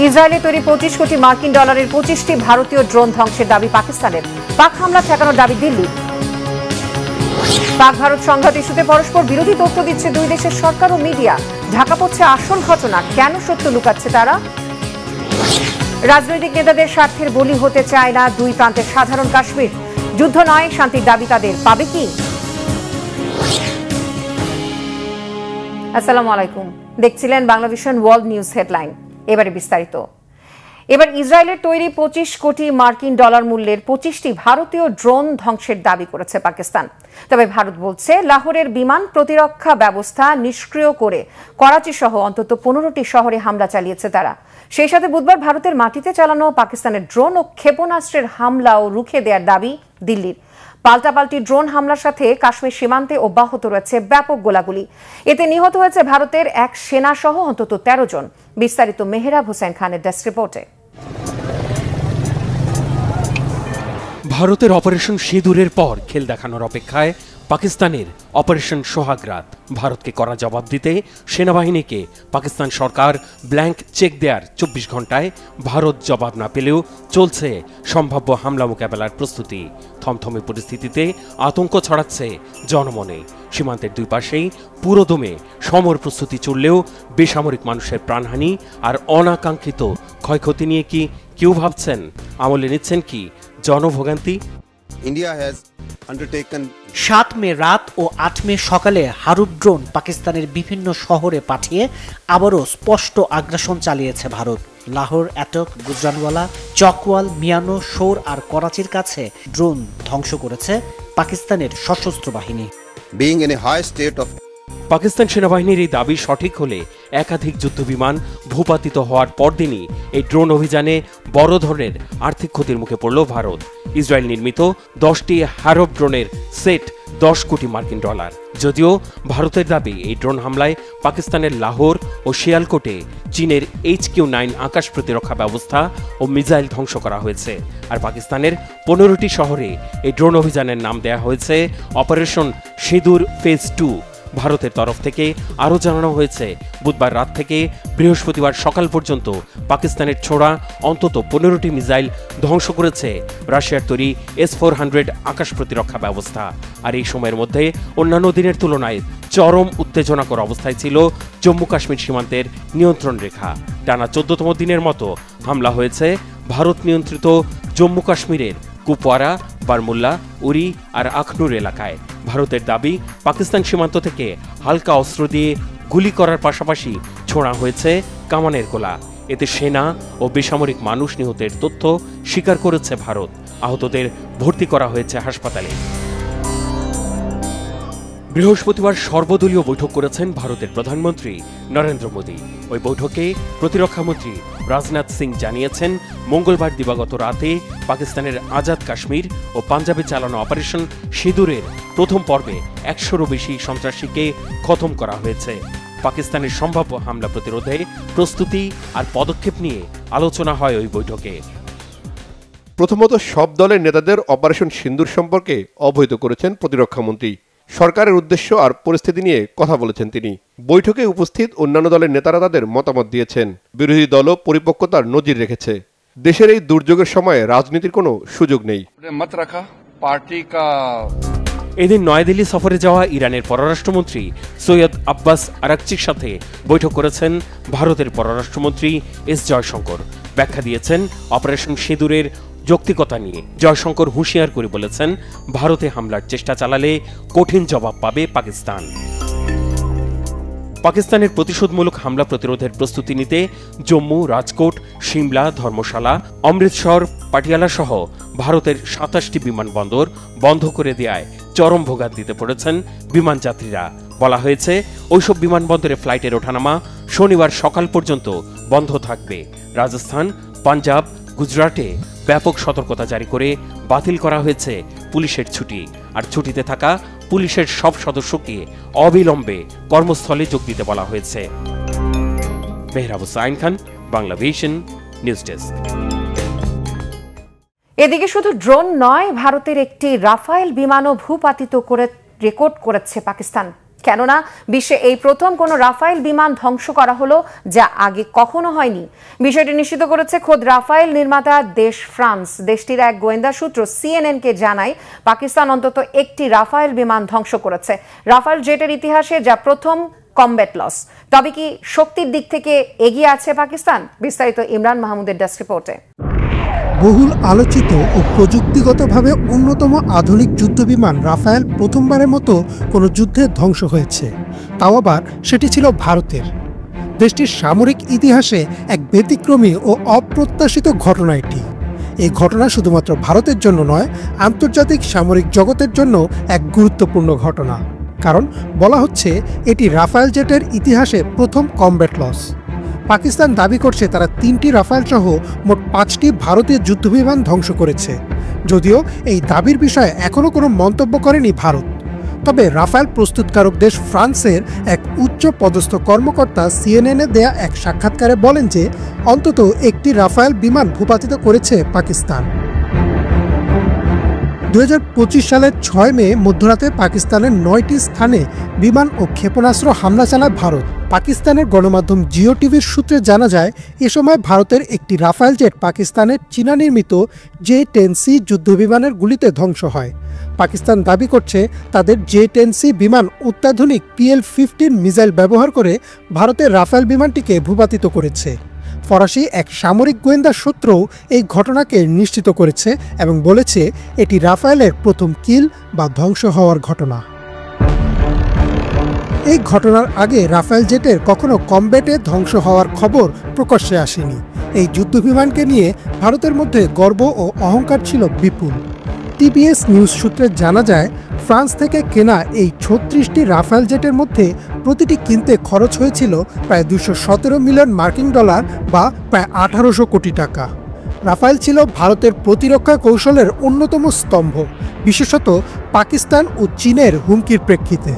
ইসরায়েলে তৈরি 25 কোটি মার্কিন ডলারের 25টি ভারতীয় ড্রোন ধ্বংসের দাবি পাকিস্তানের। পাক হামলা ঠেকানোর দাবি দিল্লি। পাক ভারত সংঘাত ইস্যুতে পরস্পর বিরোধী তথ্য দিচ্ছে দুই দেশের সরকার ও মিডিয়া। ঢাকা পড়ছে আসল ঘটনা, কেন সত্য লুকাচ্ছে তারা? রাজনৈতিক নেতাদের স্বার্থের বলি হতে চায় না দুই প্রান্তের সাধারণ কাশ্মীর। যুদ্ধ নয়, শান্তির দাবি তাদের, পাবে কি? আসসালামু আলাইকুম, দেখছিলেন বাংলাভিশন ওয়ার্ল্ড নিউজ হেডলাইন। এবারে বিস্তারিত। এবার ইসরায়েলের তৈরি 25 কোটি মার্কিন ডলার মূল্যের 25টি ভারতীয় ড্রোন ধ্বংসের দাবি করেছে পাকিস্তান। তবে ভারত বলছে লাহোরের বিমান প্রতিরক্ষা ব্যবস্থা নিষ্ক্রিয় করে করাচি সহ অন্তত 15টি শহরে হামলা চালিয়েছে তারা। সেই সাথে বুধবার ভারতের মাটিতে চালানো পাকিস্তানের ড্রোন ও ক্ষেপণাস্ত্রের হামলাও রুখে দেওয়ার দাবি দিল্লির। পাল্টাপাল্টি ড্রোন হামলার সাথে কাশ্মীর সীমান্তে অব্যাহত রয়েছে ব্যাপক গোলাগুলি। এতে নিহত হয়েছে ভারতের এক সেনা সহ অন্তত 13 জন। বিস্তারিত মেহরাব হোসেন খানের ডেস্ক রিপোর্টে। ভারতের অপারেশন সিঁদুরের পর খেল দেখানোর অপেক্ষায় পাকিস্তানের অপারেশন সোহাগরাত। ভারতকে কড়া জবাব দিতে সেনাবাহিনীকে পাকিস্তান সরকার ব্ল্যাঙ্ক চেক দেওয়ার 24 ঘন্টায় ভারত জবাব না পেলেও চলছে সম্ভাব্য হামলা মোকাবেলার প্রস্তুতি। থমথমে পরিস্থিতিতে আতঙ্ক ছড়াচ্ছে জনমনে। সীমান্তের দুই পাশেই পুরোদমে সমর প্রস্তুতি চললেও বেসামরিক মানুষের প্রাণহানি আর অনাকাঙ্ক্ষিত ক্ষয়ক্ষতি নিয়ে কি কেউ ভাবছেন? আমলে নিচ্ছেন কি জনভোগান্তি? India has undertaken 7 মে রাত ও 8 মে সকালে হারুপ ড্রোন পাকিস্তানের বিভিন্ন শহরে পাঠিয়ে আবারও স্পষ্ট আগ্রাসন চালিয়েছে ভারত। লাহোর, অ্যাটক, গুজরানওয়ালা, চকওয়াল, মিয়ানো, শোর আর করাচির কাছে ড্রোন ধ্বংস করেছে পাকিস্তানের সশস্ত্র বাহিনী। being in a high state of Pakistan সেনাবাহিনীর এই দাবি সঠিক হলে একাধিক যুদ্ধবিমান ভূপাতিত হওয়ার পরদিনই এই ড্রোন অভিযানে বড় ধরনের আর্থিক ক্ষতির মুখে পড়ল ভারত। ইসরায়েল নির্মিত 10টি হারপ ড্রোনের সেট 10 কোটি মার্কিন ডলার। যদিও ভারতের দাবি এই ড্রোন হামলায় পাকিস্তানের লাহোর ও শিয়ালকোটে চীনের HQ-9 আকাশ প্রতিরক্ষা ব্যবস্থা ও মিসাইল ধ্বংস করা হয়েছে। আর পাকিস্তানের 15টি শহরে এই ড্রোন অভিযানের নাম দেওয়া হয়েছে অপারেশন সিঁদুর ফেজ 2। ভারতের তরফ থেকে আরও জানানো হয়েছে বুধবার রাত থেকে বৃহস্পতিবার সকাল পর্যন্ত পাকিস্তানের ছোড়া অন্তত 15টি মিসাইল ধ্বংস করেছে রাশিয়ার তৈরি S-400 আকাশ প্রতিরক্ষা ব্যবস্থা। আর এই সময়ের মধ্যে অন্যান্য দিনের তুলনায় চরম উত্তেজনাকর অবস্থায় ছিল জম্মু কাশ্মীর সীমান্তের নিয়ন্ত্রণ রেখা। টানা 14তম দিনের মতো হামলা হয়েছে ভারত নিয়ন্ত্রিত জম্মু কাশ্মীরের কুপওয়ারা, বারমুল্লা, উরি আর আখনুর এলাকায়। ভারতের দাবি পাকিস্তান সীমান্ত থেকে হালকা অস্ত্র দিয়ে গুলি করার পাশাপাশি ছোড়া হয়েছে কামানের গোলা। এতে সেনা ও বেসামরিক মানুষ নিহতের তথ্য স্বীকার করেছে ভারত। আহতদের ভর্তি করা হয়েছে হাসপাতালে। বৃহস্পতিবার সর্বদলীয় বৈঠক করেছেন ভারতের প্রধানমন্ত্রী নরেন্দ্র মোদী। ওই বৈঠকে প্রতিরক্ষামন্ত্রী রাজনাথ সিং জানিয়েছেন মঙ্গলবার দিবাগত রাতে পাকিস্তানের আজাদ কাশ্মীর ও পাঞ্জাবে চালানো অপারেশন সিঁদুরের প্রথম পর্বে 100-রও বেশি সন্ত্রাসীকে খতম করা হয়েছে। পাকিস্তানের সম্ভাব্য হামলা প্রতিরোধে প্রস্তুতি আর পদক্ষেপ নিয়ে আলোচনা হয় ওই বৈঠকে। প্রথমত সব দলের নেতাদের অপারেশন সিন্দুর সম্পর্কে অবহিত করেছেন প্রতিরক্ষামন্ত্রী। সরকারের উদ্দেশ্য আর পরিস্থিতি নিয়ে কথা বলেছেন তিনি। বৈঠকে উপস্থিত অন্যান্য দলের নেতারা তাদের মতামত দিয়েছেন। বিরোধী দলও পরিপক্কতার নজির রেখেছে। দেশের এই দুর্যোগের সময়ে রাজনীতির কোনো সুযোগ নেই। এদিন নয়াদিল্লি সফরে যাওয়া ইরানের পররাষ্ট্রমন্ত্রী সৈয়দ আব্বাস আরাকচির সাথে বৈঠক করেছেন ভারতের পররাষ্ট্রমন্ত্রী এস জয়শঙ্কর। ব্যাখ্যা দিয়েছেন অপারেশন সিঁদুরের যৌক্তিকতা নিয়ে। জয়শঙ্কর হুঁশিয়ার করে বলেছেন ভারতে হামলার চেষ্টা চালালে কঠিন জবাব পাবে পাকিস্তান। পাকিস্তানের প্রতিশোধমূলক হামলা প্রতিরোধের প্রস্তুতি নিতে জম্মু, রাজকোট, সিমলা, ধর্মশালা, অমৃতসর, পাটিয়ালা সহ ভারতের 27টি বিমানবন্দর বন্ধ করে দেওয়ায় চরম ভোগান্তিতে পড়েছেন বিমান যাত্রীরা। বলা হয়েছে ওইসব বিমানবন্দরে ফ্লাইটের ওঠানামা শনিবার সকাল পর্যন্ত বন্ধ থাকবে। রাজস্থান, পাঞ্জাব, গুজরাটে ব্যাপক সতর্কতা জারি করে বাতিল করা হয়েছে পুলিশের ছুটি। আর ছুটিতে থাকা পুলিশের সব সদস্যকে অবিলম্বে কর্মস্থলে যোগ দিতে বলা হয়েছে। Mehrab Hossain Khan, Banglavision news desk. এদিকে শুধু ড্রোন নয়, ভারতের একটি রাফায়েল বিমানও ভূপাতিত করে রেকর্ড করেছে পাকিস্তান। কেননা বিশ্বে এই প্রথম কোনো রাফায়েল বিমান ধ্বংস করা হলো, যা আগে কখনো হয়নি। বিষয়টি নিশ্চিত করেছে খোদ রাফায়েল নির্মাতা দেশ ফ্রান্স। দেশটির এক গোয়েন্দা সূত্র সিএনএনকে জানায় পাকিস্তান অন্তত একটি রাফায়েল বিমান ধ্বংস করেছে। রাফায়েল জেটের ইতিহাসে যা প্রথম কমব্যাট লস। তবে কি শক্তির দিক থেকে এগিয়ে আছে পাকিস্তান? বিস্তারিত ইমরান মাহমুদের ডেস্ক রিপোর্টে। বহুল আলোচিত ও প্রযুক্তিগতভাবে অন্যতম আধুনিক যুদ্ধবিমান রাফায়েল প্রথমবারের মতো কোনো যুদ্ধে ধ্বংস হয়েছে, তাও আবার সেটি ছিল ভারতের। দেশটির সামরিক ইতিহাসে এক ব্যতিক্রমী ও অপ্রত্যাশিত ঘটনা এটি। এই ঘটনা শুধুমাত্র ভারতের জন্য নয়, আন্তর্জাতিক সামরিক জগতের জন্য এক গুরুত্বপূর্ণ ঘটনা। কারণ বলা হচ্ছে এটি রাফায়েল জেটের ইতিহাসে প্রথম কমব্যাট লস। পাকিস্তান দাবি করছে তারা 3টি রাফায়েল সহ মোট 5টি ভারতীয় যুদ্ধবিমান ধ্বংস করেছে। যদিও এই দাবির বিষয়ে এখনও কোনো মন্তব্য করেনি ভারত। তবে রাফায়েল প্রস্তুতকারক দেশ ফ্রান্সের এক উচ্চ পদস্থ কর্মকর্তা সিএনএনে দেয়া এক সাক্ষাৎকারে বলেন যে অন্তত একটি রাফায়েল বিমান ভূপাতিত করেছে পাকিস্তান। 2025 সালের 6 মে মধ্যরাতে পাকিস্তানের 9টি স্থানে বিমান ও ক্ষেপণাস্ত্র হামলা চালায় ভারত। পাকিস্তানের গণমাধ্যম জিও টিভির সূত্রে জানা যায়, এ সময় ভারতের একটি রাফায়েল জেট পাকিস্তানের চীনা নির্মিত J-10C যুদ্ধবিমানের গুলিতে ধ্বংস হয়। পাকিস্তান দাবি করছে তাদের J-10C বিমান অত্যাধুনিক PL-15 মিসাইল ব্যবহার করে ভারতের রাফায়েল বিমানটিকে ভূপাতিত করেছে। ফরাসি এক সামরিক গোয়েন্দা সূত্রও এই ঘটনাকে নিশ্চিত করেছে এবং বলেছে এটি রাফায়েলের প্রথম কিল বা ধ্বংস হওয়ার ঘটনা। এই ঘটনার আগে রাফায়েল জেটের কখনো কমব্যাটে ধ্বংস হওয়ার খবর প্রকাশ্যে আসেনি। এই যুদ্ধবিমানকে নিয়ে ভারতের মধ্যে গর্ব ও অহংকার ছিল বিপুল। টিবিএস নিউজ সূত্রে জানা যায়, ফ্রান্স থেকে কেনা এই 36টি রাফায়েল জেটের মধ্যে প্রতিটি কিনতে খরচ হয়েছিল প্রায় 217 মিলিয়ন মার্কিন ডলার বা প্রায় 1800 কোটি টাকা। রাফায়েল ছিল ভারতের প্রতিরক্ষা কৌশলের অন্যতম স্তম্ভ, বিশেষত পাকিস্তান ও চীনের হুমকির প্রেক্ষিতে।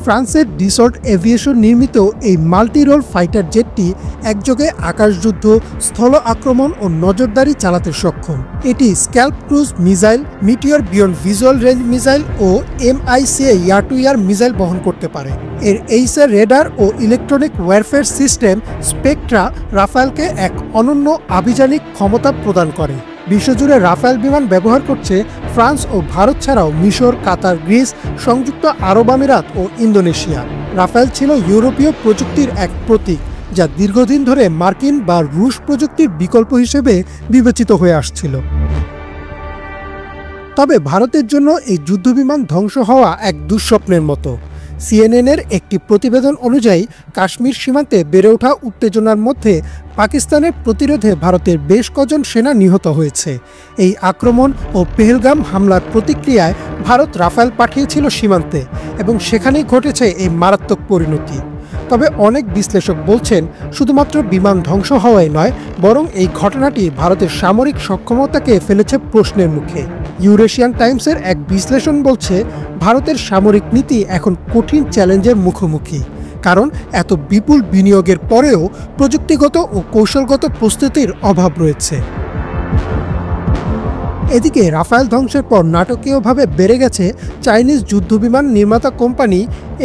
ফ্রান্সের ডিসল্ট এভিয়েশন নির্মিত এই মাল্টি রোল ফাইটার জেটটি একযোগে আকাশযুদ্ধ, স্থল আক্রমণ ও নজরদারি চালাতে সক্ষম। এটি SCALP cruise missile, Meteor beyond visual range missile ও MICA air to air missile বহন করতে পারে। এর এইসার রেডার ও ইলেকট্রনিক ওয়ারফেয়ার সিস্টেম স্পেকট্রা রাফায়েলকে এক অনন্য আভিযানিক ক্ষমতা প্রদান করে। বিশ্বজুড়ে রাফায়েল বিমান ব্যবহার করছে ফ্রান্স ও ভারত ছাড়াও মিশর, কাতার, গ্রিস, সংযুক্ত আরব আমিরাত ও ইন্দোনেশিয়া। রাফায়েল ছিল ইউরোপীয় প্রযুক্তির এক প্রতীক, যা দীর্ঘদিন ধরে মার্কিন বা রুশ প্রযুক্তির বিকল্প হিসেবে বিবেচিত হয়ে আসছিল। তবে ভারতের জন্য এই যুদ্ধবিমান ধ্বংস হওয়া এক দুঃস্বপ্নের মতো। সিএনএনের একটি প্রতিবেদন অনুযায়ী কাশ্মীর সীমান্তে বেড়ে ওঠা উত্তেজনার মধ্যে পাকিস্তানের প্রতিরোধে ভারতের বেশ কজন সেনা নিহত হয়েছে। এই আক্রমণ ও পেহেলগাম হামলার প্রতিক্রিয়ায় ভারত রাফায়েল পাঠিয়েছিল সীমান্তে এবং সেখানেই ঘটেছে এই মারাত্মক পরিণতি। তবে অনেক বিশ্লেষক বলছেন শুধুমাত্র বিমান ধ্বংস হওয়াই নয়, বরং এই ঘটনাটি ভারতের সামরিক সক্ষমতাকে ফেলেছে প্রশ্নের মুখে। ইউরেশিয়ান টাইমসের এক বিশ্লেষণ বলছে ভারতের সামরিক নীতি এখন কঠিন চ্যালেঞ্জের মুখোমুখি, কারণ এত বিপুল বিনিয়োগের পরেও প্রযুক্তিগত ও কৌশলগত প্রস্তুতির অভাব রয়েছে। এদিকে রাফায়েল ধ্বংসের পর নাটকীয়ভাবে বেড়ে গেছে চাইনিজ যুদ্ধবিমান নির্মাতা কোম্পানি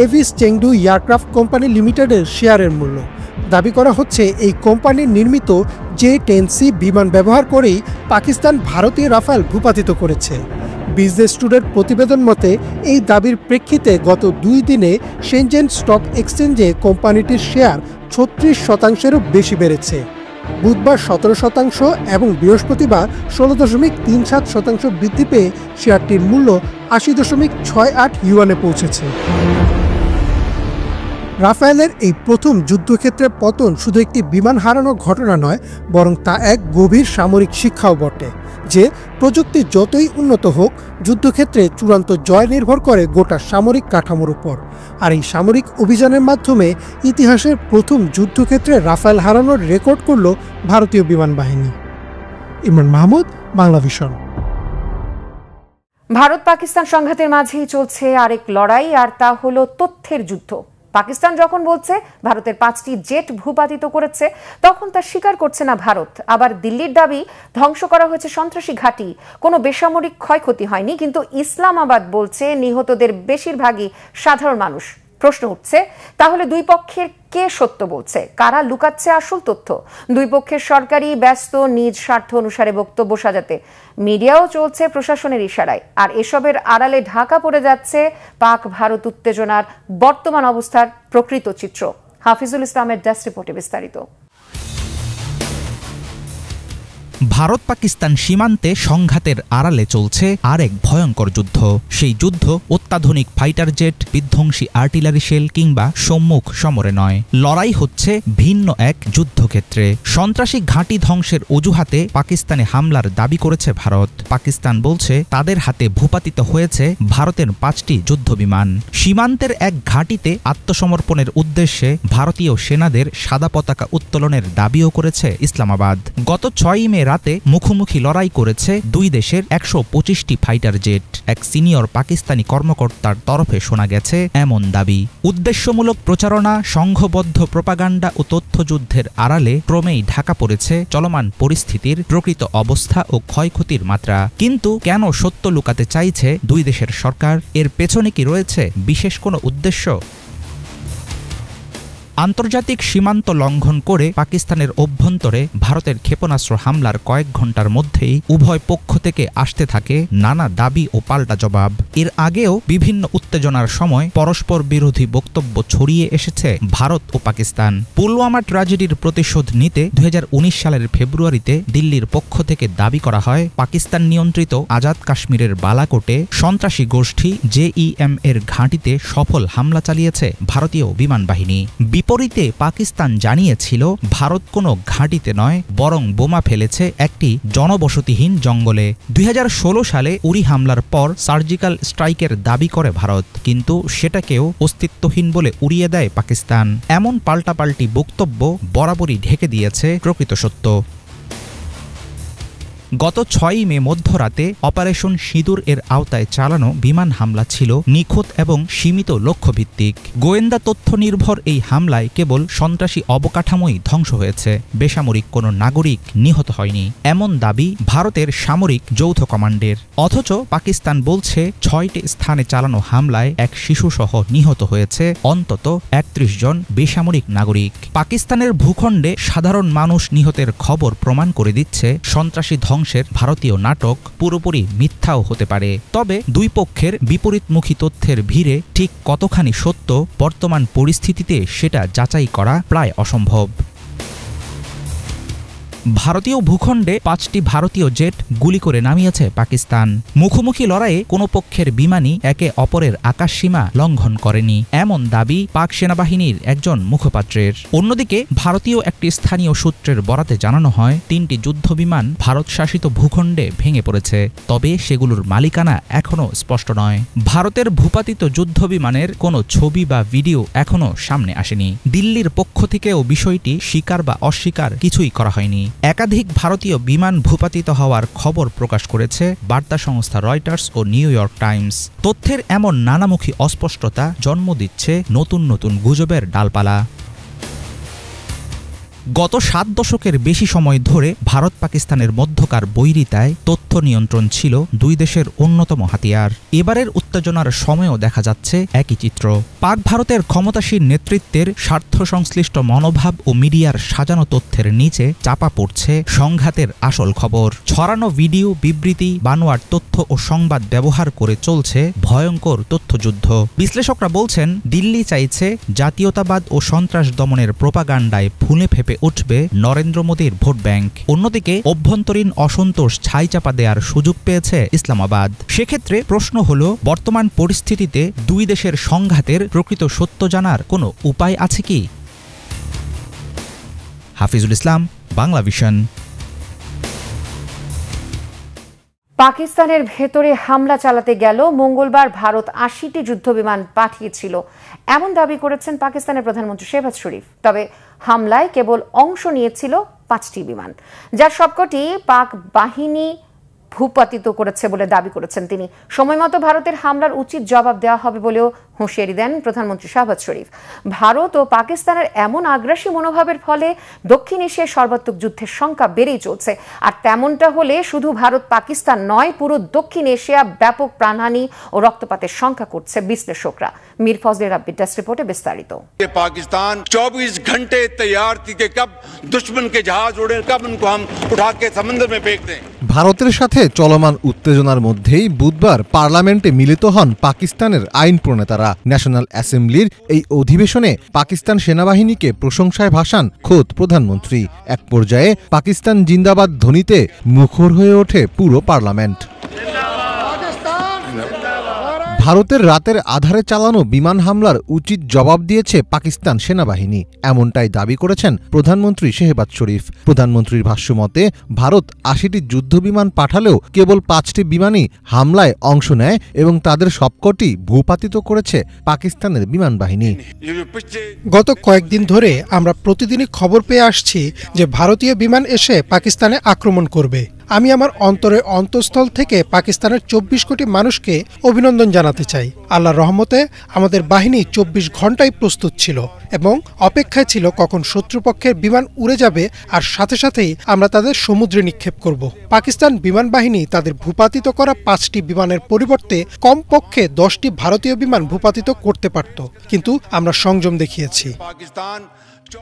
এভিস চেংডু এয়ারক্রাফট কোম্পানি লিমিটেডের শেয়ারের মূল্য। দাবি করা হচ্ছে এই কোম্পানির নির্মিত J-10C বিমান ব্যবহার করেই পাকিস্তান ভারতীয় রাফায়েল ভূপাতিত করেছে। বিজনেস টুডের প্রতিবেদন মতে এই দাবির প্রেক্ষিতে গত 2 দিনে শেনজেন স্টক এক্সচেঞ্জে কোম্পানিটির শেয়ার 36%-এরও বেশি বেড়েছে। বুধবার 17% এবং বৃহস্পতিবার 16.37% বৃদ্ধি পেয়ে শেয়ারটির মূল্য 80.68 ইউয়ানে পৌঁছেছে। রাফায়েলের এই প্রথম যুদ্ধক্ষেত্রের পতন শুধু একটি বিমান হারানোর ঘটনা নয়, বরং তা এক গভীর সামরিক শিক্ষাও বটে যে প্রযুক্তি যতই উন্নত হোক, যুদ্ধক্ষেত্রে চূড়ান্ত জয় নির্ভর করে গোটা সামরিক কাঠামোর উপর। আর এই সামরিক অভিযানের মাধ্যমে ইতিহাসের প্রথম যুদ্ধক্ষেত্রে রাফায়েল হারানোর রেকর্ড করল ভারতীয় বিমান বাহিনী। ইমরান মাহমুদ, বাংলা ভিশন। ভারত পাকিস্তান সংঘাতের মাঝেই চলছে আরেক লড়াই, আর তা হলো তথ্যের যুদ্ধ। পাকিস্তান যখন বলছে ভারতের 5টি জেট ভূপাতিত করেছে, তখন তা স্বীকার করছে না ভারত। আবার দিল্লির দাবি ধ্বংস করা হয়েছে সন্ত্রাসী ঘাঁটি, কোনো বেসামরিক ক্ষয়ক্ষতি হয়নি। কিন্তু ইসলামাবাদ বলছে নিহতদের বেশিরভাগই সাধারণ মানুষ। প্রশ্ন উঠছে, তাহলে দুই পক্ষের কে সত্য বলছে, কারা লুকাচ্ছে আসল তথ্য? দুই পক্ষের সরকারি ব্যস্ত নিজ স্বার্থ অনুসারে বক্তব্য সাজাতে, মিডিয়াও চলছে প্রশাসনের ইশারায়। আর এসবের আড়ালে ঢাকা পড়ে যাচ্ছে পাক ভারত উত্তেজনার বর্তমান অবস্থার প্রকৃত চিত্র। হাফিজুল ইসলামের ডেস্ক রিপোর্টে বিস্তারিত। ভারত পাকিস্তান সীমান্তে সংঘাতের আড়ালে চলছে আরেক ভয়ঙ্কর যুদ্ধ। সেই যুদ্ধ অত্যাধুনিক ফাইটার জেট, বিধ্বংসী আর্টিলারি শেল কিংবা সম্মুখ সমরে নয়। লড়াই হচ্ছে ভিন্ন এক যুদ্ধক্ষেত্রে। সন্ত্রাসী ঘাঁটি ধ্বংসের অজুহাতে পাকিস্তানে হামলার দাবি করেছে ভারত। পাকিস্তান বলছে তাদের হাতে ভূপাতিত হয়েছে ভারতের 5টি যুদ্ধবিমান। সীমান্তের এক ঘাঁটিতে আত্মসমর্পণের উদ্দেশ্যে ভারতীয় সেনাদের সাদা পতাকা উত্তোলনের দাবিও করেছে ইসলামাবাদ। গত 6 মে রাতে মুখোমুখি লড়াই করেছে দুই দেশের 125টি ফাইটার জেট। এক সিনিয়র পাকিস্তানি কর্মকর্তার তরফে শোনা গেছে এমন দাবি। উদ্দেশ্যমূলক প্রচারণা, সংঘবদ্ধ প্রপাগান্ডা ও তথ্যযুদ্ধের আড়ালে ক্রমেই ঢাকা পড়েছে চলমান পরিস্থিতির প্রকৃত অবস্থা ও ক্ষয়ক্ষতির মাত্রা। কিন্তু কেন সত্য লুকাতে চাইছে দুই দেশের সরকার? এর পেছনে কি রয়েছে বিশেষ কোনো উদ্দেশ্য? আন্তর্জাতিক সীমান্ত লঙ্ঘন করে পাকিস্তানের অভ্যন্তরে ভারতের ক্ষেপণাস্ত্র হামলার কয়েক ঘণ্টার মধ্যেই উভয় পক্ষ থেকে আসতে থাকে নানা দাবি ও পাল্টা জবাব। এর আগেও বিভিন্ন উত্তেজনার সময় পরস্পর বিরোধী বক্তব্য ছড়িয়ে এসেছে ভারত ও পাকিস্তান। পুলওয়ামা ট্র্যাজেডির প্রতিশোধ নিতে 2019 সালের ফেব্রুয়ারিতে দিল্লির পক্ষ থেকে দাবি করা হয় পাকিস্তান নিয়ন্ত্রিত আজাদ কাশ্মীরের বালাকোটে সন্ত্রাসী গোষ্ঠী JEM এর ঘাঁটিতে সফল হামলা চালিয়েছে ভারতীয় বিমান বাহিনী। বিপরীতে পাকিস্তান জানিয়েছিল ভারত কোনো ঘাঁটিতে নয়, বরং বোমা ফেলেছে একটি জনবসতিহীন জঙ্গলে। 2016 সালে উরি হামলার পর সার্জিক্যাল স্ট্রাইকের দাবি করে ভারত, কিন্তু সেটাকেও অস্তিত্বহীন বলে উড়িয়ে দেয় পাকিস্তান। এমন পাল্টাপাল্টি বক্তব্য বরাবরই ঢেকে দিয়েছে প্রকৃত সত্য। গত 6 মে মধ্যরাতে অপারেশন সিঁদুর এর আওতায় চালানো বিমান হামলা ছিল নিখুঁত এবং সীমিত লক্ষ্যভিত্তিক। গোয়েন্দা তথ্য নির্ভর এই হামলায় কেবল সন্ত্রাসী অবকাঠামোই ধ্বংস হয়েছে, বেসামরিক কোনো নাগরিক নিহত হয়নি, এমন দাবি ভারতের সামরিক যৌথ কমান্ডের। অথচ পাকিস্তান বলছে 6টি স্থানে চালানো হামলায় এক শিশুসহ নিহত হয়েছে অন্তত 31 জন বেসামরিক নাগরিক। পাকিস্তানের ভূখণ্ডে সাধারণ মানুষ নিহতের খবর প্রমাণ করে দিচ্ছে সন্ত্রাসী ধ্বংসের ভারতীয় নাটক পুরোপুরি মিথ্যাও হতে পারে। তবে দুই পক্ষের বিপরীতমুখী তথ্যের ভিড়ে ঠিক কতখানি সত্য বর্তমান পরিস্থিতিতে সেটা যাচাই করা প্রায় অসম্ভব। ভারতীয় ভূখণ্ডে 5টি ভারতীয় জেট গুলি করে নামিয়েছে পাকিস্তান। মুখোমুখি লড়াইয়ে কোনো পক্ষের বিমানই একে অপরের আকাশসীমা লঙ্ঘন করেনি, এমন দাবি পাক সেনাবাহিনীর একজন মুখপাত্রের। অন্যদিকে ভারতীয় একটি স্থানীয় সূত্রের বরাতে জানানো হয় 3টি যুদ্ধবিমান ভারত শাসিত ভূখণ্ডে ভেঙে পড়েছে, তবে সেগুলোর মালিকানা এখনও স্পষ্ট নয়। ভারতের ভূপাতিত যুদ্ধবিমানের কোনো ছবি বা ভিডিও এখনও সামনে আসেনি। দিল্লির পক্ষ থেকেও বিষয়টি স্বীকার বা অস্বীকার কিছুই করা হয়নি। একাধিক ভারতীয় বিমান ভূপাতিত হওয়ার খবর প্রকাশ করেছে বার্তা সংস্থা রয়টার্স ও নিউ ইয়র্ক টাইমস। তথ্যের এমন নানামুখী অস্পষ্টতা জন্ম দিচ্ছে নতুন নতুন গুজবের ডালপালা। গত 7 দশকের বেশি সময় ধরে ভারত পাকিস্তানের মধ্যকার বৈরিতায় তথ্য নিয়ন্ত্রণ ছিল দুই দেশের অন্যতম হাতিয়ার। এবারের উত্তেজনার সময়ও দেখা যাচ্ছে একই চিত্র। পাক ভারতের ক্ষমতাসীন নেতৃত্বের স্বার্থ সংশ্লিষ্ট মনোভাব ও মিডিয়ার সাজানো তথ্যের নিচে চাপা পড়ছে সংঘাতের আসল খবর। ছড়ানো ভিডিও, বিবৃতি, বানোয়ার তথ্য ও সংবাদ ব্যবহার করে চলছে ভয়ঙ্কর তথ্যযুদ্ধ। বিশ্লেষকরা বলছেন দিল্লি চাইছে জাতীয়তাবাদ ও সন্ত্রাস দমনের প্রোপাগান্ডায় ফুলে ফেপে উঠবে নরেন্দ্র মোদীর ভোট ব্যাংক। অন্যদিকে অভ্যন্তরীণ অসন্তোষ ছাইচাপা দেওয়ার সুযোগ পেয়েছে ইসলামাবাদ। সেক্ষেত্রে প্রশ্ন হল, বর্তমান পরিস্থিতিতে দুই দেশের সংঘাতের প্রকৃত সত্য জানার কোনো উপায় আছে কি? হাফিজুল ইসলাম, বাংলা ভিশন। পাকিস্তানের ভেতরে হামলা চালাতে গেল মঙ্গলবার ভারত 80টি যুদ্ধবিমান পাঠিয়েছিল, এমন দাবি করেছেন পাকিস্তানের প্রধানমন্ত্রী শেহবাজ শরীফ। তবে হামলায় কেবল অংশ নিয়েছিল 5টি বিমান, যার সবকটি পাক বাহিনী ভূপাতিত করেছে বলে দাবি করেছেন তিনি। সময়মতো ভারতের হামলার উচিত জবাব দেওয়া হবে বলেও হুঁশিয়ারি দেন প্রধানমন্ত্রী শাহবাজ শরীফ। ভারত ও পাকিস্তানের এমন আগ্রাসী মনোভাবের ফলে দক্ষিণ এশিয়ায় সর্বাত্মক যুদ্ধের সংখ্যা বেড়েই চলছে। আর তেমনটা হলে শুধু ভারত পাকিস্তান নয়, পুরো দক্ষিণ এশিয়া ব্যাপক প্রাণহানি ও রক্তপাতের সংখ্যা করছে বিশ্লেষকরা। मीर फजले रब्बी टेस्ट रिपोर्टे विस्तारित। पाकिस्तान 24 घंटे तैयार थी कि कब दुश्मन के जहाज उड़े, कब उनको हम उठा के समंदर में फेंक दें। ভারতের সাথে চলমান উত্তেজনার মধ্যেই বুধবার পার্লামেন্টে মিলিত হন পাকিস্তানের আইন প্রণেতারা। ন্যাশনাল অ্যাসেম্বলির এই অধিবেশনে পাকিস্তান সেনাবাহিনীকে প্রশংসায় ভাসান খোদ প্রধানমন্ত্রী। এক পর্যায়ে পাকিস্তান জিন্দাবাদ ধ্বনিতে মুখর হয়ে ওঠে পুরো পার্লামেন্ট। ভারতের রাতের আধারে চালানো বিমান হামলার উচিত জবাব দিয়েছে পাকিস্তান সেনাবাহিনী, এমনটাই দাবি করেছেন প্রধানমন্ত্রী শেহবাজ শরীফ। প্রধানমন্ত্রীর ভাষ্যমতে ভারত ৮০টি যুদ্ধবিমান পাঠালেও কেবল ৫টি বিমানই হামলায় অংশ নেয় এবং তাদের সবকটি ভূপাতিত করেছে পাকিস্তানের বিমান বাহিনী। গত কয়েকদিন ধরে আমরা প্রতিদিনই খবর পেয়ে আসছি যে ভারতীয় বিমান এসে পাকিস্তানে আক্রমণ করবে। আমি আমার অন্তরের অন্তঃস্থল থেকে পাকিস্তানের ২৪ কোটি মানুষকে অভিনন্দন জানাতে চাই। আল্লাহর রহমতে আমাদের বাহিনী ২৪ ঘন্টায় প্রস্তুত ছিল এবং অপেক্ষায় ছিল কখন শত্রুপক্ষের বিমান উড়ে যাবে আর সাথে সাথেই আমরা তাদের সমুদ্রে নিক্ষেপ করব। পাকিস্তান বিমান বাহিনী তাদের ভূপাতিত করা ৫টি বিমানের পরিবর্তে কমপক্ষে ১০টি ভারতীয় বিমান ভূপাতিত করতে পারত, কিন্তু আমরা সংযম দেখিয়েছি।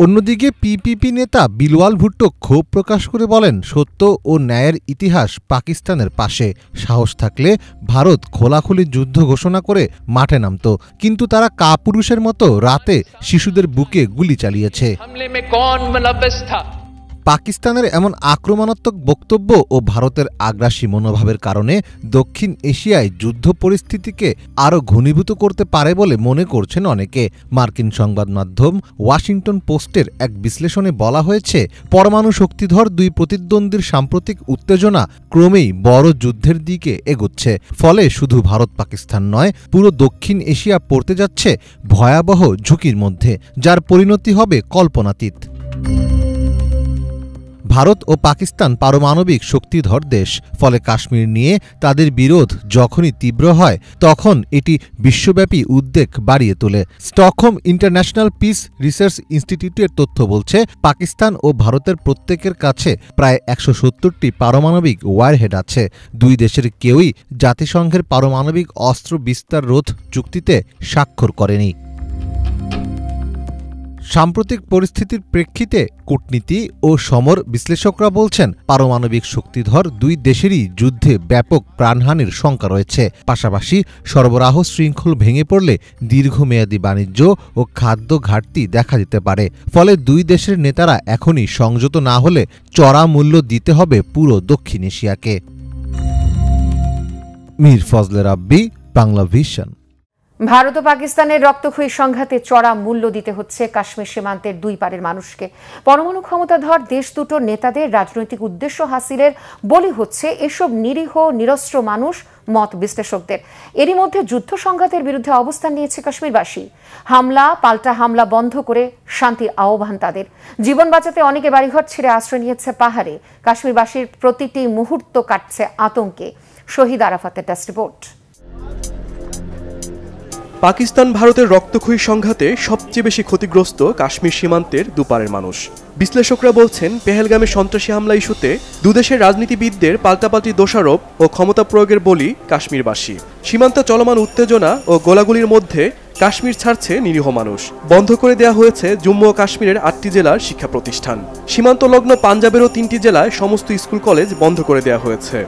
অন্যদিকে পিপিপি নেতা বিলওয়াল ভুট্টো ক্ষোভ প্রকাশ করে বলেন, সত্য ও ন্যায়ের ইতিহাস পাকিস্তানের পাশে। সাহস থাকলে ভারত খোলাখুলি যুদ্ধ ঘোষণা করে মাঠে নামত, কিন্তু তারা কাপুরুষের মতো রাতে শিশুদের বুকে গুলি চালিয়েছে। পাকিস্তানের এমন আক্রমণাত্মক বক্তব্য ও ভারতের আগ্রাসী মনোভাবের কারণে দক্ষিণ এশিয়ায় যুদ্ধ পরিস্থিতিকে আরও ঘনীভূত করতে পারে বলে মনে করছেন অনেকে। মার্কিন সংবাদ মাধ্যম ওয়াশিংটন পোস্টের এক বিশ্লেষণে বলা হয়েছে, পরমাণু শক্তিধর দুই প্রতিদ্বন্দ্বীর সাম্প্রতিক উত্তেজনা ক্রমেই বড় যুদ্ধের দিকে এগোচ্ছে। ফলে শুধু ভারত পাকিস্তান নয়, পুরো দক্ষিণ এশিয়া পড়তে যাচ্ছে ভয়াবহ ঝুঁকির মধ্যে, যার পরিণতি হবে কল্পনাতীত। ভারত ও পাকিস্তান পারমাণবিক শক্তিধর দেশ, ফলে কাশ্মীর নিয়ে তাদের বিরোধ যখনই তীব্র হয় তখন এটি বিশ্বব্যাপী উদ্বেগ বাড়িয়ে তোলে। স্টকহোম ইন্টারন্যাশনাল পিস রিসার্চ ইনস্টিটিউটের তথ্য বলছে, পাকিস্তান ও ভারতের প্রত্যেকের কাছে প্রায় ১৭০টি পারমাণবিক ওয়ারহেড আছে। দুই দেশের কেউই জাতিসংঘের পারমাণবিক অস্ত্র বিস্তার রোধ চুক্তিতে স্বাক্ষর করেনি। সাম্প্রতিক পরিস্থিতির প্রেক্ষিতে কূটনীতি ও সমর বিশ্লেষকরা বলছেন, পারমাণবিক শক্তিধর দুই দেশেরই যুদ্ধে ব্যাপক প্রাণহানির শঙ্কা রয়েছে। পাশাপাশি সরবরাহ শৃঙ্খল ভেঙে পড়লে দীর্ঘমেয়াদী বাণিজ্য ও খাদ্য ঘাটতি দেখা দিতে পারে। ফলে দুই দেশের নেতারা এখনই সংযত না হলে চড়া মূল্য দিতে হবে পুরো দক্ষিণ এশিয়াকে। মীর ফজলে রাব্বি, বাংলা ভিশন। ভারত ও পাকিস্তানের রক্তক্ষয়ী সংঘাতে চড়া মূল্য দিতে হচ্ছে কাশ্মীর সীমান্তের দুই পারের মানুষকে। পরমাণু ক্ষমতাধর দেশ দুটোর নেতাদের রাজনৈতিক উদ্দেশ্য হাসিলের বলি হচ্ছে এসব নিরীহ নিরস্ত্র মানুষ, মত বিশ্লেষকদের। এরই মধ্যে যুদ্ধ সংঘাতের বিরুদ্ধে অবস্থান নিয়েছে কাশ্মীরবাসী। হামলা পাল্টা হামলা বন্ধ করে শান্তির আহ্বান তাদের। জীবন বাঁচাতে অনেকে বাড়িঘর ছেড়ে আশ্রয় নিয়েছে পাহাড়ে। কাশ্মীরবাসীর প্রতিটি মুহূর্ত কাটছে আতঙ্কে। শহীদ আরাফাতের টেস্ট রিপোর্ট। পাকিস্তান ভারতের রক্তক্ষয়ী সংঘাতে সবচেয়ে বেশি ক্ষতিগ্রস্ত কাশ্মীর সীমান্তের দুপারের মানুষ। বিশ্লেষকরা বলছেন, পেহেলগামে সন্ত্রাসী হামলা ইস্যুতে দুদেশের রাজনীতিবিদদের পাল্টাপাল্টি দোষারোপ ও ক্ষমতা প্রয়োগের বলি কাশ্মীরবাসী। সীমান্তে চলমান উত্তেজনা ও গোলাগুলির মধ্যে কাশ্মীর ছাড়ছে নিরীহ মানুষ। বন্ধ করে দেওয়া হয়েছে জম্মু ও কাশ্মীরের ৮টি জেলার শিক্ষা প্রতিষ্ঠান। সীমান্তলগ্ন পাঞ্জাবেরও ৩টি জেলায় সমস্ত স্কুল কলেজ বন্ধ করে দেওয়া হয়েছে।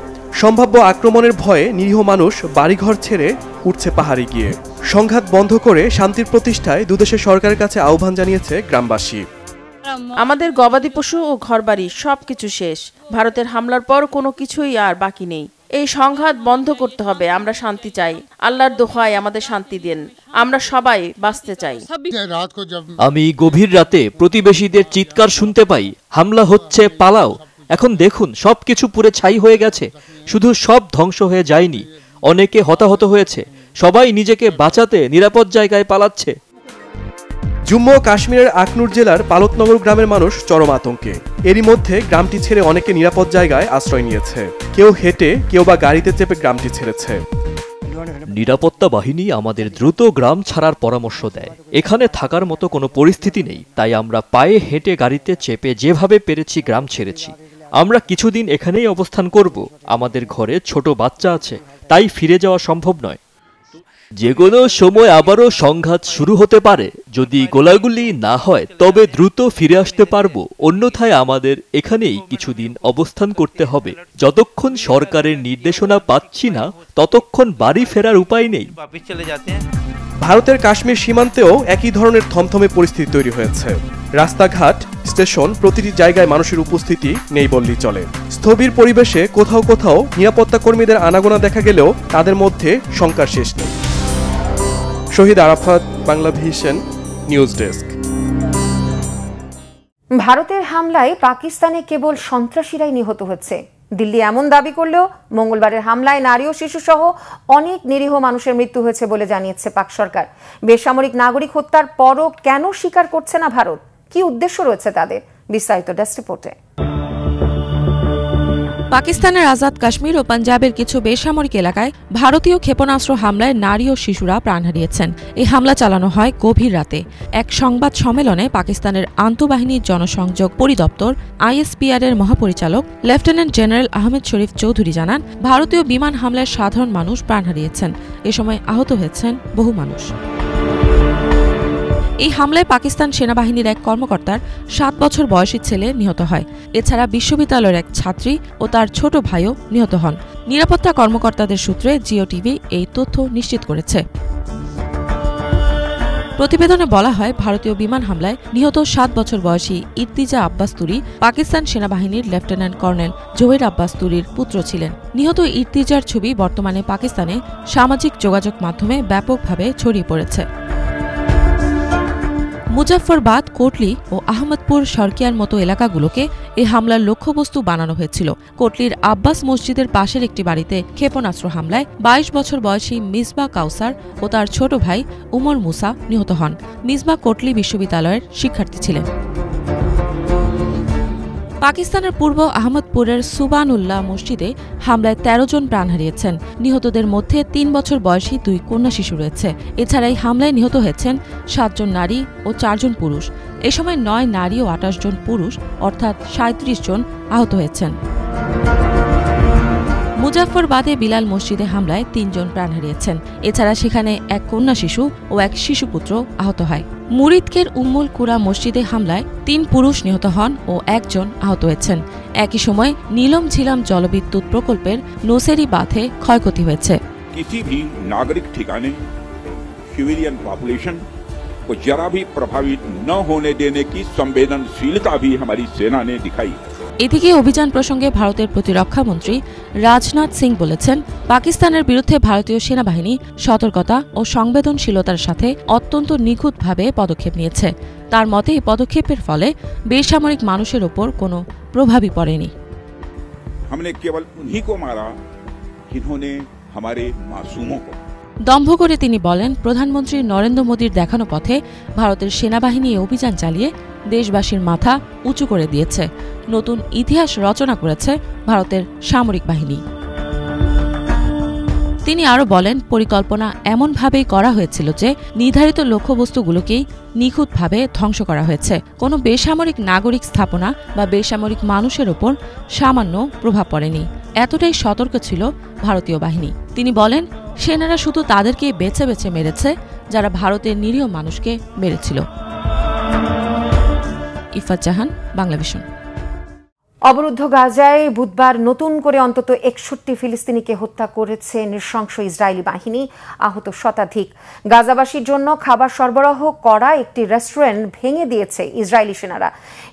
সম্ভাব্য আক্রমণের ভয়ে নিরীহ মানুষ বাড়িঘর ছেড়ে উঠছে পাহাড়ে গিয়ে। সংঘাত বন্ধ করে শান্তির প্রতিষ্ঠায় দুদেশের সরকারের কাছে আহ্বান জানিয়েছে গ্রামবাসী। আমাদের গবাদি পশু ও ঘরবাড়ি সবকিছু শেষ। ভারতের হামলার পর কোনো কিছুই আর বাকি নেই। এই সংঘাত বন্ধ করতে হবে। আমরা শান্তি চাই। আল্লাহর দোহাই আমাদের শান্তি দেন। আমরা সবাই বাঁচতে চাই। আমি গভীর রাতে প্রতিবেশীদের চিৎকার শুনতে পাই, হামলা হচ্ছে, পালাও। এখন দেখুন সবকিছু পুড়ে ছাই হয়ে গেছে। শুধু সব ধ্বংস হয়ে যায়নি, অনেকে হতাহত হয়েছে। সবাই নিজেকে বাঁচাতে নিরাপদ জায়গায় পালাচ্ছে। জম্মু ও কাশ্মীরের আখনুর জেলার পালতনগর গ্রামের মানুষ চরম আতঙ্কে। এরই মধ্যে গ্রামটি ছেড়ে অনেকে নিরাপদ জায়গায় আশ্রয় নিয়েছে। কেউ হেঁটে, কেউ বা গাড়িতে চেপে গ্রামটি ছেড়েছে। নিরাপত্তা বাহিনী আমাদের দ্রুত গ্রাম ছাড়ার পরামর্শ দেয়। এখানে থাকার মতো কোনো পরিস্থিতি নেই, তাই আমরা পায়ে হেঁটে গাড়িতে চেপে যেভাবে পেরেছি গ্রাম ছেড়েছি। আমরা কিছুদিন এখানেই অবস্থান করব। আমাদের ঘরে ছোট বাচ্চা আছে, তাই ফিরে যাওয়া সম্ভব নয়। যে কোনো সময় আবারও সংঘাত শুরু হতে পারে। যদি গোলাগুলি না হয় তবে দ্রুত ফিরে আসতে পারবো, অন্যথায় আমাদের এখানেই কিছুদিন অবস্থান করতে হবে। যতক্ষণ সরকারের নির্দেশনা পাচ্ছি না ততক্ষণ বাড়ি ফেরার উপায় নেই। ভারতের কাশ্মীর সীমান্তেও একই ধরনের থমথমে পরিস্থিতি তৈরি হয়েছে। রাস্তাঘাট, স্টেশন, প্রতিটি জায়গায় মানুষের উপস্থিতি নেই বললেই চলে। স্থবির পরিবেশে কোথাও কোথাও নিরাপত্তা কর্মীদের আনাগোনা দেখা গেলেও তাদের মধ্যে শঙ্কার শেষ নেই। Shahid Arafat, Bangla vision, news desk. ভারতের হামলায় পাকিস্তানে কেবল সন্ত্রাসীরাই নিহত হচ্ছে। দিল্লি এমন দাবি করলেও মঙ্গলবারের হামলায় নারী ও শিশু সহ অনেক নিরীহ মানুষের মৃত্যু হয়েছে বলে জানিয়েছে পাক সরকার। বেসামরিক নাগরিক হত্যার পরও কেন স্বীকার করছে না ভারত? কি উদ্দেশ্য রয়েছে তাদের? বিস্তারিত ডেস্ক রিপোর্টে। পাকিস্তানের আজাদ কাশ্মীর ও পাঞ্জাবের কিছু বেসামরিক এলাকায় ভারতীয় ক্ষেপণাস্ত্র হামলায় নারী ও শিশুরা প্রাণ হারিয়েছেন। এই হামলা চালানো হয় গভীর রাতে। এক সংবাদ সম্মেলনে পাকিস্তানের আন্তঃবাহিনী জনসংযোগ পরিদপ্তর ISPR এর মহাপরিচালক লেফটেন্যান্ট জেনারেল আহমেদ শরীফ চৌধুরী জানান, ভারতীয় বিমান হামলায় সাধারণ মানুষ প্রাণ হারিয়েছেন। এ সময় আহত হয়েছেন বহু মানুষ। এই হামলায় পাকিস্তান সেনাবাহিনীর এক কর্মকর্তার 7 বছর বয়সী ছেলে নিহত হয়। এছাড়া বিশ্ববিদ্যালয়ের এক ছাত্রী ও তার ছোট ভাইও নিহত হন। নিরাপত্তা কর্মকর্তাদের সূত্রে জিও টিভি এই তথ্য নিশ্চিত করেছে। প্রতিবেদনে বলা হয়, ভারতীয় বিমান হামলায় নিহত 7 বছর বয়সী ইর্তিজা আব্বাস তুরি পাকিস্তান সেনাবাহিনীর লেফটেন্যান্ট কর্নেল জহির আব্বাস তুরির পুত্র ছিলেন। নিহত ইর্তিজার ছবি বর্তমানে পাকিস্তানে সামাজিক যোগাযোগ মাধ্যমে ব্যাপকভাবে ছড়িয়ে পড়েছে। মুজাফফরবাদ, কোটলি ও আহমদপুর শর্কিয়ার মতো এলাকাগুলোকে এই হামলার লক্ষ্যবস্তু বানানো হয়েছিল। কোটলির আব্বাস মসজিদের পাশের একটি বাড়িতে ক্ষেপণাস্ত্র হামলায় 22 বছর বয়সী মিসবা কাউসার ও তার ছোট ভাই উমর মুসা নিহত হন। মিসবা কোটলি বিশ্ববিদ্যালয়ের শিক্ষার্থী ছিলেন। পাকিস্তানের পূর্ব আহমদপুরের সুবানুল্লাহ মসজিদে হামলায় 13 জন প্রাণ হারিয়েছেন। নিহতদের মধ্যে 3 বছর বয়সী 2 কন্যা শিশু রয়েছে। এছাড়া এই হামলায় নিহত হয়েছেন 7 জন নারী ও 4 জন পুরুষ। এ সময় 9 নারী ও 28 জন পুরুষ অর্থাৎ 37 জন আহত হয়েছেন। মুজাফফরবাদে বিলাল মসজিদে হামলায় 3 জন প্রাণ হারিয়েছেন। এছাড়া সেখানে এক কন্যা শিশু ও এক শিশুপুত্র আহত হয়। মুরিদকের উম্মুল কুরা মসজিদে হামলায় 3 পুরুষ নিহত হন ও 1 জন আহত হয়েছেন। একই সময় নীলম ঝিলাম জলবিদ্যুৎ প্রকল্পের নোসেরি বাঁধে ক্ষয়ক্ষতি হয়েছে। किसी भी नागरिक ठिकाने सिविलियन पॉपुलेशन को जरा भी प्रभावित न होने देने की संवेदनशीलता भी हमारी सेना ने दिखाई। এদিকে অভিযান প্রসঙ্গে ভারতের প্রতিরক্ষা মন্ত্রী রাজনাথ সিং বলেছেন, পাকিস্তানের বিরুদ্ধে ভারতীয় সেনাবাহিনী সতর্কতা ও সংবেদনশীলতার সাথে অত্যন্ত নিখুঁতভাবে পদক্ষেপ নিয়েছে। তার মতে এই পদক্ষেপের ফলে বেসামরিক মানুষের ওপর কোনো প্রভাবই পড়েনি। हमने केवल उन्हीं को मारा जिन्होंने हमारे मासूमों को। দম্ভ করে তিনি বলেন, প্রধানমন্ত্রী নরেন্দ্র মোদীর দেখানো পথে ভারতের সেনাবাহিনী অভিযান চালিয়ে দেশবাসীর মাথা উঁচু করে দিয়েছে। নতুন ইতিহাস রচনা করেছে ভারতের সামরিক বাহিনী। তিনি আরও বলেন, পরিকল্পনা এমনভাবেই করা হয়েছিল যে নির্ধারিত লক্ষ্যবস্তুগুলোকেই নিখুঁতভাবে ধ্বংস করা হয়েছে। কোনো বেসামরিক নাগরিক স্থাপনা বা বেসামরিক মানুষের ওপর সামান্য প্রভাব পড়েনি। এতটাই সতর্ক ছিল ভারতীয় বাহিনী। তিনি বলেন, সেনারা শুধু তাদেরকেই বেছে বেছে মেরেছে যারা ভারতের নিরীহ মানুষকে মেরেছিল। ইফাত জাহান, বাংলা ভিশন। অবরুদ্ধ গাজায় বুধবার নতুন করে অন্তত 61 ফিলিস্তিনিকে হত্যা করেছে নৃশংস ইসরায়েলি বাহিনী। আহত শতাধিক। গাজাবাসীর জন্য খাবার সরবরাহ করা একটি রেস্টুরেন্ট ভেঙে দিয়েছে ইসরায়েলি সেনারা।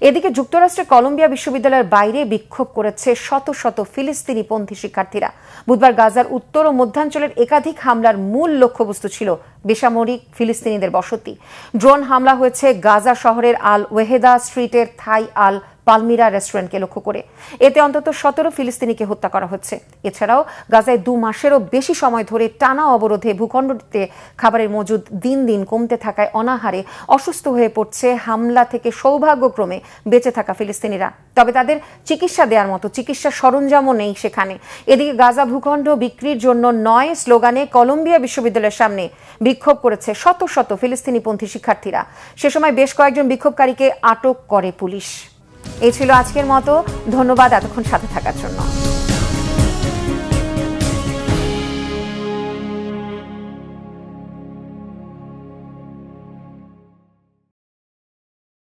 এদিকে যুক্তরাষ্ট্রের কলম্বিয়া বিশ্ববিদ্যালয়ের বাইরে বিক্ষোভ করেছে শত শত ফিলিস্তিনি পন্থী শিক্ষার্থীরা। বুধবার গাজার উত্তর ও মধ্যাঞ্চলের একাধিক হামলার মূল লক্ষ্যবস্তু ছিল বেসামরিক ফিলিস্তিনিদের বসতি। ড্রোন হামলা হয়েছে গাজা শহরের আল ওয়েহেদা স্ট্রিটের থাই আল পালমিরা রেস্টুরেন্টকে লক্ষ্য করে। এতে অন্তত 17 ফিলিস্তিনিকে হত্যা করা হচ্ছে। এছাড়াও গাজায় 2 মাসেরও বেশি সময় ধরে টানা অবরোধে ভূখণ্ডটিতে খাবারের মজুদ দিন দিন কমতে থাকায় অনাহারে অসুস্থ হয়ে পড়ছে হামলা থেকে সৌভাগ্যক্রমে বেঁচে থাকা ফিলিস্তিনিরা। তবে তাদের চিকিৎসা দেওয়ার মতো চিকিৎসা সরঞ্জামও নেই সেখানে। এদিকে গাজা ভূখণ্ড বিক্রির জন্য নয় স্লোগানে কলম্বিয়া বিশ্ববিদ্যালয়ের সামনে বিক্ষোভ করেছে শত শত ফিলিস্তিনিপন্থী শিক্ষার্থীরা। সে সময় বেশ কয়েকজন বিক্ষোভকারীকে আটক করে পুলিশ। এই ছিল আজকের মতো। ধন্যবাদ এতক্ষণ সাথে থাকার জন্য।